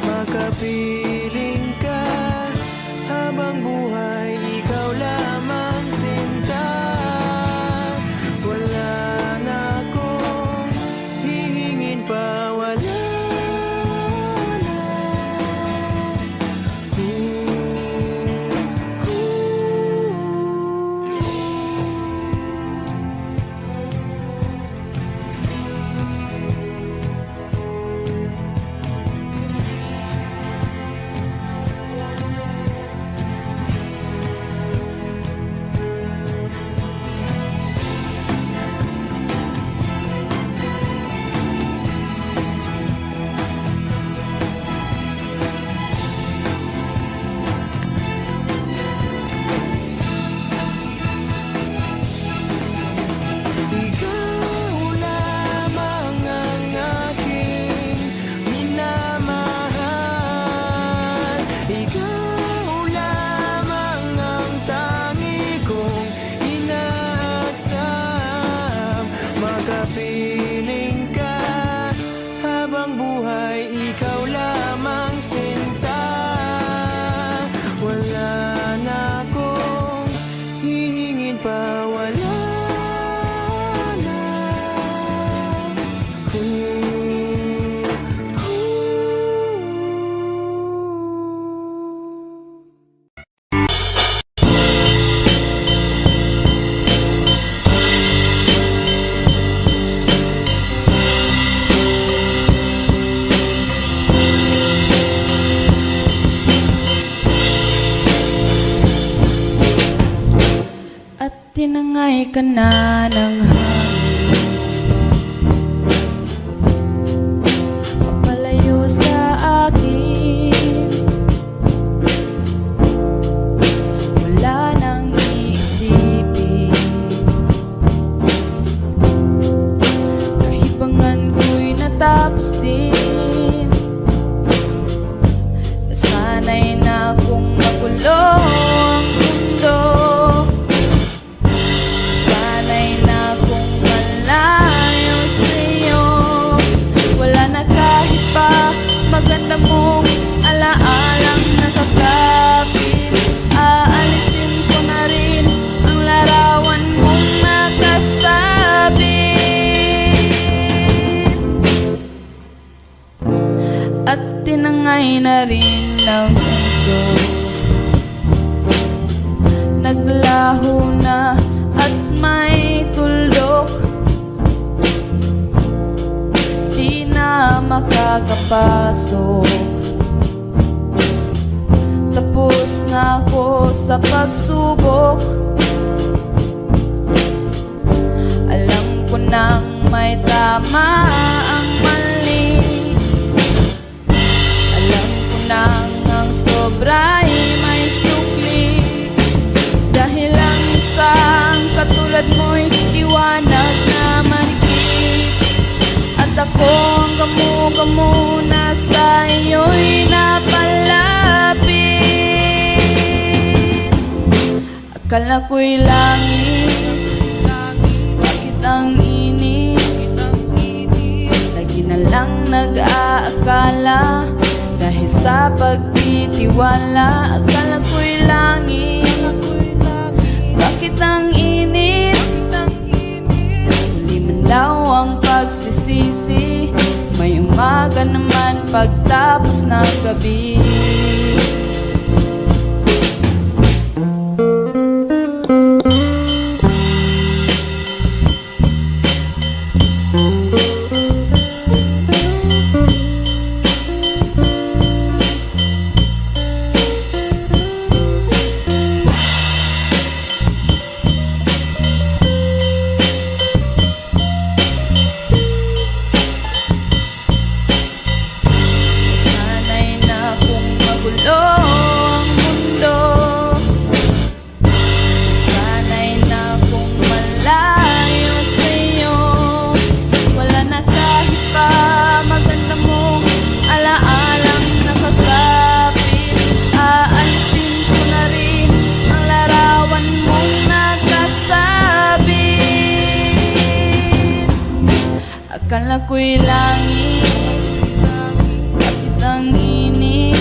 Makapiling ka habang buhay, ikaw lamang, sinta. Wala na akong hihingin pa, wala na. Ikaw lamang ang aking minamahal. Ikaw lamang ang tangi kong inaasam. Makapiling ka habang buhay, ikaw lamang, sinta. Wala na akong hihingin pa, wala na. At tinangay ka na ng hangin, papalayo sa akin. Wala nang iisipin, kahibangan ko'y natapos din. Nasanay na akong magulo ang mundo. Sanay na akong malayo sa'yo. Wala na kahit pa maganda mong alaalang nakakapit. Aalisin ko na rin ang larawan mong nakasabit. At tinangay na rin ng puso, naglaho na at may tuldok. Di na makakapasok. Tapos na ako sa pagsubok. Alam ko nang may tama ang mali. Alam ko nang ang sobra'y may sukli. Dahil ang isang katulad mo'y liwanag na manikip. At ako ang gamo-gamo na sa iyo'y napalapit. Akala ko'y langit, bakit ang init? lang nag-aakala. Dahil sa pagtitiwala, akala ko'y langit. Bakit ang init? Huli man daw ang pagsisisi. May umaga naman pagtapos ng gabi. Ang mundo, sana'y na kung malayo sa'yo. Wala na kahit pa maganda mong alaalang nakakapit. Aalisin ko na rin ang larawan mong nakasabit. Akala ko'y langit, bakit ang init?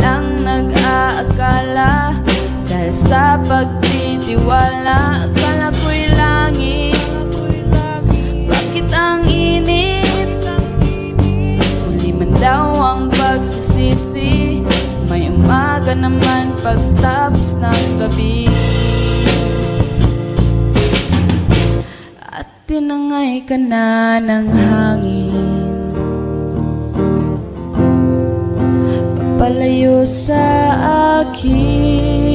Lang nag-aakala. Dahil sa pagtitiwala, akala ko'y langit. Bakit ang init? Huli man daw ang pagsisisi. May umaga naman pagtapos ng gabi. At tinangay ka na ng hangin, palayo sa akin.